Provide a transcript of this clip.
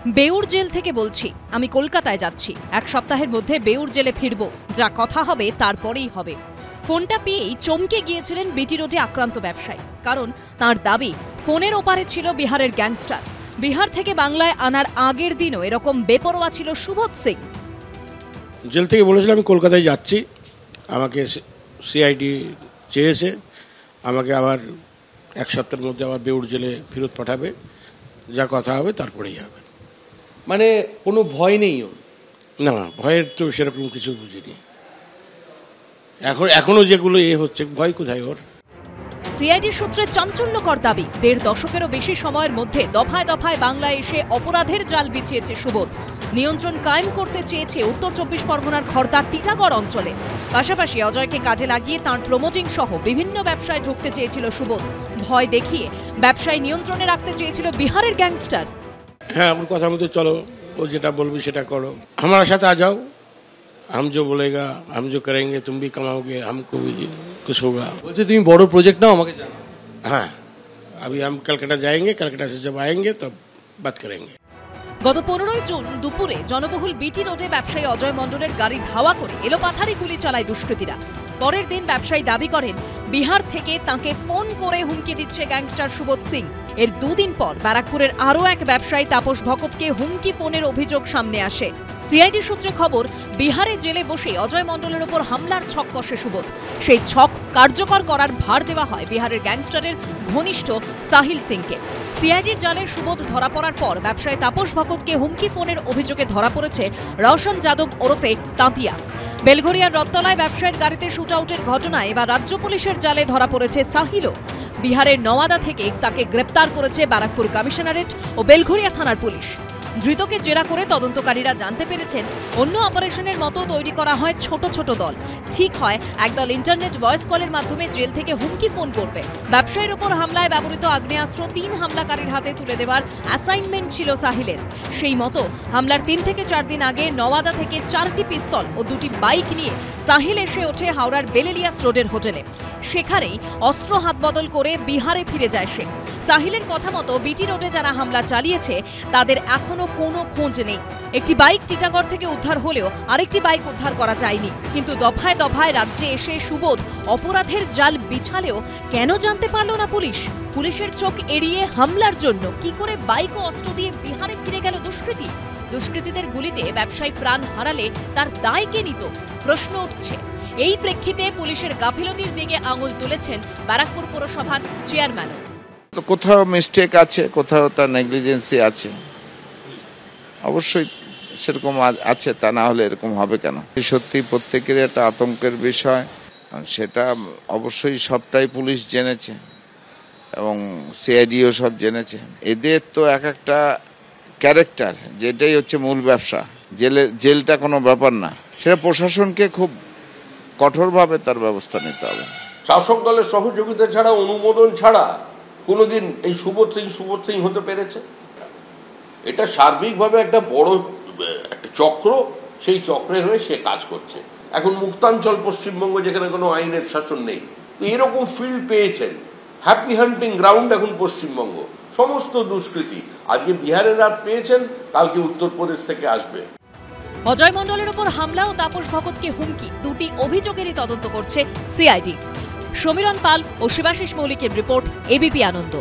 Beur jail থেকে বলছি, আমি কলকাতায় যাচ্ছি। এক সপ্তাহের মধ্যে বেউর জেলে ফিরব, যা কথা হবে তারপরেই হবে। ফোনটা পেয়েই চমকে গিয়েছিলেন বিটি রোডে আক্রান্ত ব্যবসায়ী, কারণ তার দাবি ফোনের ওপারে ছিল বিহারের গ্যাংস্টার। বিহার থেকে বাংলায় আনার আগের দিনও এরকম বেপরোয়া ছিল সুবোধ সিং। জেল থেকে বলেছিলাম আমি কলকাতায় যাচ্ছি, আমাকে সিআইডি চেয়েছে, আমাকে আবার এক সপ্তাহের মধ্যে আবার বেউর জেলে ফেরত পাঠাবে, যা কথা হবে তারপরেই হবে। মানে কোনো ভয় নেই? না, ভয়ের তো সেরকম কিছু বুঝিনি। এখনো যেগুলো হচ্ছে, ভয় কোথায় ওর? সিআইডি সূত্রে চাঞ্চল্যকর দাবি, ১.৫ দশকেরও বেশি সময়ের মধ্যে দফায় দফায় বাংলায় এসে অপরাধের জাল বিছিয়েছে সুবোধ। নিয়ন্ত্রণ কায়েম করতে চেয়েছে উত্তর ২৪ পরগনার খড়দার টিটাগড় অঞ্চলে। পাশাপাশি অজয়কে কাজে লাগিয়ে তাঁর প্রমোটিং সহ বিভিন্ন ব্যবসায় ঢুকতে চেয়েছিল সুবোধ। ভয় দেখিয়ে ব্যবসায় নিয়ন্ত্রণে রাখতে চেয়েছিল বিহারের গ্যাংস্টার। হ্যাঁ, ওর কথা মতো চলো, ও যেটা বলবি সেটা করো, আমার সাথে আ যাও, हम जो बोलेगा हम जो करेंगे तुम भी कमाओगे, हमको भी कुछ होगा। বলছে তুমি বড় প্রজেক্ট নাও, আমাকে জানাও। हाँ, अभी हम कलकत्ता जाएंगे, कलकत्ता से जब आएंगे तब बात करेंगे। গত ১৫ই জুন দুপুরে জনবহুল বিটি রোডে ব্যবসায়ী অজয় মণ্ডলের গাড়ি ধাওয়া করে এলোপাথারি গুলি চালায় দুষ্কৃতীরা। পরের দিন ব্যবসায়ী দাবি করেন বিহার থেকে তাঁকে ফোন করে হুমকি দিচ্ছে গ্যাংস্টার সুবোধ সিং। এর দুদিন পর ব্যারাকপুরের আরও এক ব্যবসায়ী তাপস ভকতকে হুমকি ফোনের অভিযোগ সামনে আসে। সিআইডি সূত্রে খবর, বিহারে জেলে বসে অজয় মণ্ডলের ওপর হামলার ছক কষে সুবোধ। সেই ছক কার্যকর করার ভার দেওয়া হয় বিহারের গ্যাংস্টারের ঘনিষ্ঠ সাহিল সিংকে। সিআইডির জালে সুবোধ ধরা পড়ার পর ব্যবসায়ী তাপস ভকতকে হুমকি ফোনের অভিযোগে ধরা পড়েছে রওশন যাদব ওরফে তাঁতিয়া। বেলঘরিয়ার রত্তলায় ব্যবসায়ীর গাড়িতে শুট আউটের ঘটনায় এবার রাজ্য পুলিশের জালে ধরা পড়েছে সাহিলও। বিহারের নওয়াদা থেকে তাকে গ্রেপ্তার করেছে ব্যারাকপুর কমিশনারেট ও বেলঘরিয়া থানার পুলিশ। ধৃতকে জেরা করে তদন্তকারীরা জানতে পেরেছেন অন্য অপারেশনের মতো তৈরি করা হয় ছোট ছোট দল। ঠিক হয় একদল ইন্টারনেট ভয়েস কলের মাধ্যমে জেল থেকে হুমকি ফোন করবে। ব্যবসায়ীর ওপর হামলায় ব্যবহৃত আগ্নেয়াস্ত্র ৩ হামলাকারীর হাতে তুলে দেওয়ার অ্যাসাইনমেন্ট ছিল সাহিলের। সেই মতো হামলার ৩ থেকে ৪ দিন আগে নওয়াদা থেকে ৪টি পিস্তল ও ২টি বাইক নিয়ে সাহিল এসে ওঠে হাওড়ার বেলেলিয়াস রোডের হোটেলে। সেখানেই অস্ত্র হাতবদল করে বিহারে ফিরে যায় সে। সাহিলের কথা মতো বিটি রোডে যারা হামলা চালিয়েছে তাদের এখনো কোনো খোঁজ নেই। একটি বাইক টিটাগড় থেকে উদ্ধার হলেও আরেকটি বাইক উদ্ধার করা যায়নি। কিন্তু দফায় দফায় রাজ্যে এসে সুবোধ অপরাধের জাল বিছালেও কেন জানতে পারল না পুলিশ? পুলিশের চোখ এড়িয়ে হামলার জন্য কি করে বাইক ও অস্ত্র দিয়ে বিহারে ফিরে গেল দুষ্কৃতী? দুষ্কৃতীদের গুলিতে ব্যবসায়ী প্রাণ হারালে তার দায় কে নিত? প্রশ্ন উঠছে। এই প্রেক্ষিতে পুলিশের গাফিলতির দিকে আঙুল তুলেছেন ব্যারাকপুর পৌরসভার চেয়ারম্যানও। কোথাও মিস্টেক আছে, কোথাও তার নেগলিজেন্সি আছে, অবশ্যই সেরকম আছে, তা না হলে এরকম হবে কেন? সত্যি প্রত্যেকের একটা আতঙ্কের বিষয়, সেটা অবশ্যই সবটাই পুলিশ জেনেছে এবং সিআইডিও সব জেনেছে। এদের তো এক একটা ক্যারেক্টার, যেটাই হচ্ছে মূল ব্যবসা। জেলটা কোনো ব্যাপার না, সেটা প্রশাসনকে খুব কঠোরভাবে তার ব্যবস্থা নিতে হবে। শাসক দলের সহযোগিতা ছাড়া, অনুমোদন ছাড়া কোনোদিন এই সুবোধ সিং হতে পেরেছে? এটা সার্বিকভাবে একটা বড় একটা চক্র, সেই চক্রের হয়ে সে কাজ করছে। এখন মুক্তাঞ্চল পশ্চিমবঙ্গ, যেখানে কোনো আইনের শাসন নেই, তো এরকম ফিল্ড পেয়েছেন, হ্যাপি হান্টিং গ্রাউন্ড এখন পশ্চিমবঙ্গ। সমস্ত দুষ্কৃতী আজকে বিহারের রাত পেয়েছেন, কালকে উত্তরপ্রদেশ থেকে আসবে। অজয় মণ্ডলের ওপর হামলা ও তাপস ভকতকে হুমকি, দুটি অভিযোগেরই তদন্ত করছে সিআইডি। সমীরণ পাল ও শিবাশিস মৌলিকের রিপোর্ট, এবিপি আনন্দ।